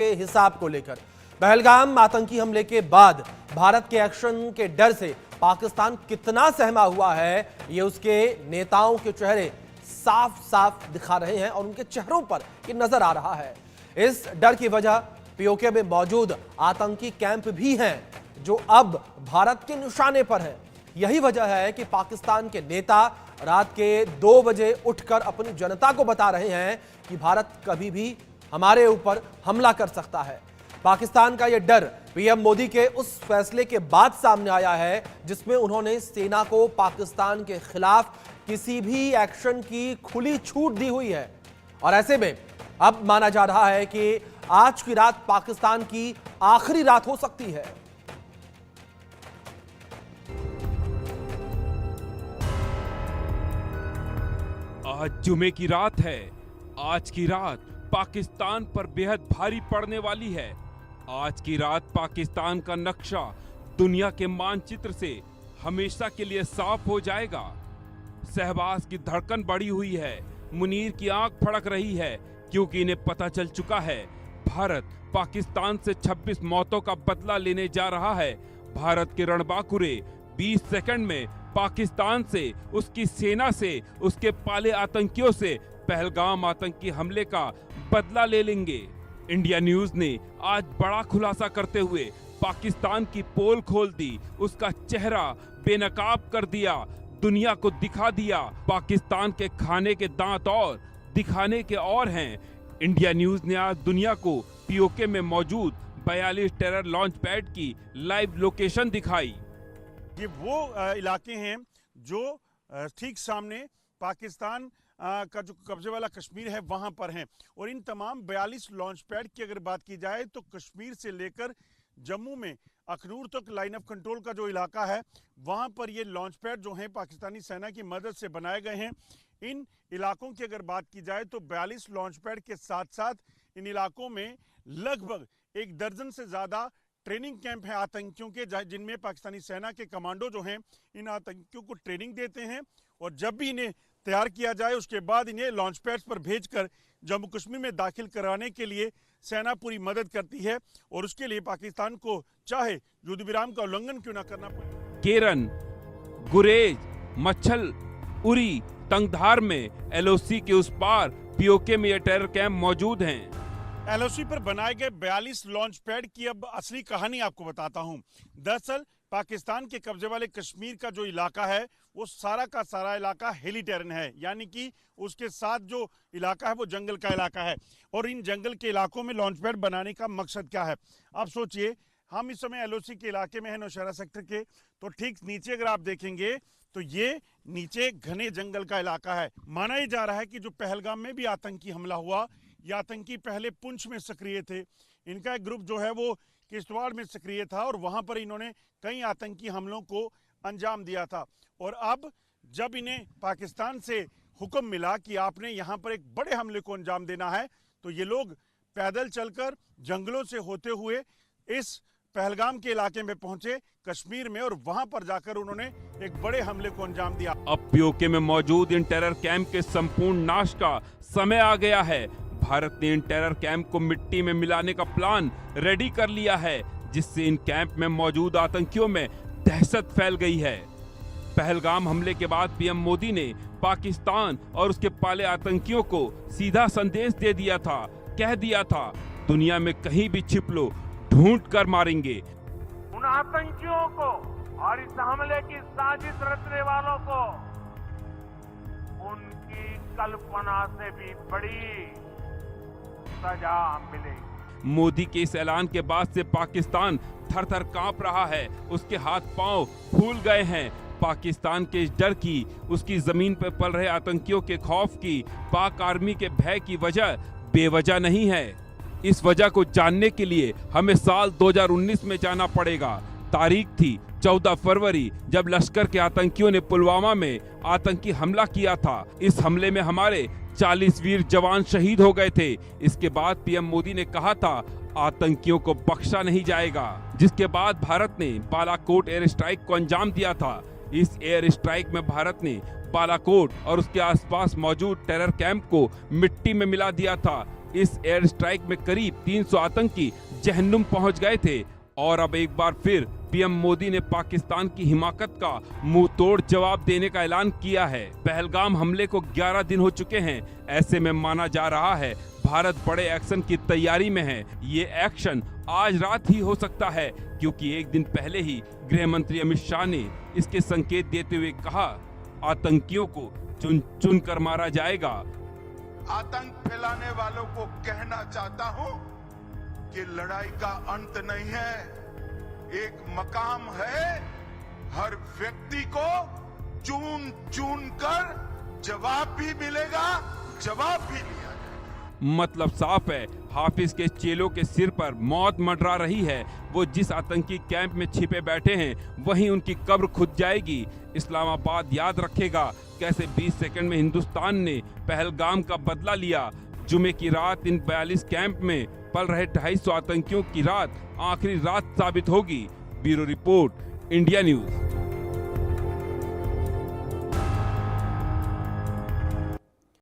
के हिसाब को लेकर पहलगाम आतंकी हमले के बाद भारत के एक्शन के डर से पाकिस्तान कितना सहमा हुआ है, ये उसके नेताओं के चेहरे साफ साफ दिखा रहे हैं और उनके चेहरों पर ये नजर आ रहा है। इस डर की वजह पीओके में मौजूद आतंकी कैंप भी हैं जो अब भारत के निशाने पर हैं। यही वजह है कि पाकिस्तान के नेता रात के 2 बजे उठकर अपनी जनता को बता रहे हैं कि भारत कभी भी हमारे ऊपर हमला कर सकता है। पाकिस्तान का यह डर पीएम मोदी के उस फैसले के बाद सामने आया है जिसमें उन्होंने सेना को पाकिस्तान के खिलाफ किसी भी एक्शन की खुली छूट दी हुई है। और ऐसे में अब माना जा रहा है कि आज की रात पाकिस्तान की आखिरी रात हो सकती है। आज जुमे की रात है। आज की रात पाकिस्तान पर बेहद भारी पड़ने वाली है। आज की रात पाकिस्तान का नक्शा दुनिया के मानचित्र से हमेशा के लिए साफ हो जाएगा। शहबाज की धड़कन बढ़ी हुई है, मुनीर की आंख फड़क रही है, क्योंकि इन्हें पता चल चुका है भारत पाकिस्तान से 26 मौतों का बदला लेने जा रहा है। भारत के रणबांकुरे 20 सेकंड में पाकिस्तान से, उसकी सेना से, उसके पाले आतंकियों से पहलगाम आतंकी हमले का बदला ले लेंगे। इंडिया न्यूज ने आज बड़ा खुलासा करते हुए पाकिस्तान की पोल खोल दी, उसका चेहरा बेनकाब कर दिया, दुनिया को दिखा दिया पाकिस्तान के खाने के दांत और दिखाने के और हैं। इंडिया न्यूज ने आज दुनिया को पीओके में मौजूद 42 टेरर लॉन्च पैड की लाइव लोकेशन दिखाई। ये वो इलाके हैं जो ठीक सामने पाकिस्तान का जो कब्जे वाला कश्मीर है वहां पर हैं। और इन तमाम 42 लॉन्च पैड की अगर बात की जाए तो कश्मीर से लेकर जम्मू में अखनूर तक लाइन ऑफ कंट्रोल का जो इलाका है वहां पर ये लॉन्च पैड जो हैं पाकिस्तानी सेना की मदद से बनाए गए हैं। इन इलाकों की अगर बात की जाए तो 42 लॉन्च पैड के साथ साथ इन इलाकों में लगभग 1 दर्जन से ज्यादा ट्रेनिंग कैंप हैं आतंकियों के, जिनमें पाकिस्तानी सेना के कमांडो जो हैं इन आतंकियों को ट्रेनिंग देते हैं और जब भी इन्हें तैयार किया जाए उसके बाद इन्हें लॉन्च पैड्स पर भेजकर जम्मू कश्मीर में दाखिल कराने के लिए सेना पूरी मदद करती है। और उसके लिए पाकिस्तान को चाहे युद्ध विराम का उल्लंघन क्यों ना करना पड़े। केरन, गुरेज, मच्छल, उरी, तंगधार में एलओसी के उस पार पीओके में ये टेरर कैंप मौजूद हैं। एलओसी पर बनाए गए 42 लॉन्च पैड की अब असली कहानी आपको बताता हूं। दरअसल पाकिस्तान के कब्जे वाले कश्मीर का जो इलाका है वो सारा का सारा इलाका हिली टेरेन है, यानी कि उसके साथ जो इलाका है वो जंगल का इलाका है। और इन जंगल के इलाकों में लॉन्च पैड बनाने का मकसद क्या है? आप सोचिए, हम इस समय एलओसी के इलाके में हैं, नौशहरा सेक्टर के, तो ठीक नीचे अगर आप देखेंगे तो ये नीचे घने जंगल का इलाका है। माना ही जा रहा है कि जो पहलगाम में भी आतंकी हमला हुआ, ये आतंकी पहले पुंछ में सक्रिय थे। इनका एक ग्रुप जो है वो किश्तवाड़ में सक्रिय था और वहां पर इन्होंने कई आतंकी हमलों को अंजाम दिया था। और अब जब इन्हें पाकिस्तान से हुक्म मिला कि आपने यहां पर एक बड़े हमले को अंजाम देना है, तो ये लोग पैदल चलकर जंगलों से होते हुए इस पहलगाम के इलाके में पहुंचे कश्मीर में और वहां पर जाकर उन्होंने एक बड़े हमले को अंजाम दिया। अब पीओके में मौजूद इन टेरर कैंप के संपूर्ण नाश का समय आ गया है। भारत ने इन टेरर कैंप को मिट्टी में मिलाने का प्लान रेडी कर लिया है, जिससे इन कैंप में मौजूद आतंकियों में दहशत फैल गई है। पहलगाम हमले के बाद पीएम मोदी ने पाकिस्तान और उसके पाले आतंकियों को सीधा संदेश दे दिया था, कह दिया था दुनिया में कहीं भी छिप लो, ढूंढ कर मारेंगे। उन आतंकियों को और इस हमले की साजिश रचने वालों को उनकी कल्पना से भी बड़ी सजा मिलेगी। मोदी के इस ऐलान के बाद से पाकिस्तान थर थर कांप रहा है, उसके हाथ पांव फूल गए हैं। पाकिस्तान के इस डर की, उसकी जमीन पर पल रहे आतंकियों के खौफ की, पाक आर्मी के भय की वजह बेवजह नहीं है। इस वजह को जानने के लिए हमें साल 2019 में जाना पड़ेगा। तारीख थी 14 फरवरी, जब लश्कर के आतंकियों ने पुलवामा में आतंकी हमला किया था। इस हमले में हमारे 40 वीर जवान शहीद हो गए थे। इसके बाद पीएम मोदी ने कहा था आतंकियों को बख्शा नहीं जाएगा, जिसके बाद भारत ने बालाकोट एयर स्ट्राइक को अंजाम दिया था। इस एयर स्ट्राइक में भारत ने बालाकोट और उसके आसपास मौजूद टेरर कैंप को मिट्टी में मिला दिया था। इस एयर स्ट्राइक में करीब 300 आतंकी जहन्नुम पहुंच गए थे और अब एक बार फिर पीएम मोदी ने पाकिस्तान की हिमाकत का मुंह तोड़ जवाब देने का ऐलान किया है। पहलगाम हमले को 11 दिन हो चुके हैं। ऐसे में माना जा रहा है भारत बड़े एक्शन की तैयारी में है। ये एक्शन आज रात ही हो सकता है, क्योंकि एक दिन पहले ही गृह मंत्री अमित शाह ने इसके संकेत देते हुए कहा, आतंकियों को चुन चुन कर मारा जाएगा। आतंक फैलाने वालों को कहना चाहता हूं कि लड़ाई का अंत नहीं है, एक मकाम है। हर व्यक्ति को चुन चुन कर जवाब भी मिलेगा, जवाब भी दिया जाएगा। मतलब साफ है, हाफिज के चेलों के सिर पर मौत मंडरा रही है। वो जिस आतंकी कैंप में छिपे बैठे हैं वहीं उनकी कब्र खुद जाएगी। इस्लामाबाद याद रखेगा कैसे 20 सेकंड में हिंदुस्तान ने पहलगाम का बदला लिया। जुमे की रात इन 42 कैंप में पल रहे 250 आतंकियों की रात आखिरी रात साबित होगी। Bureau report, India news.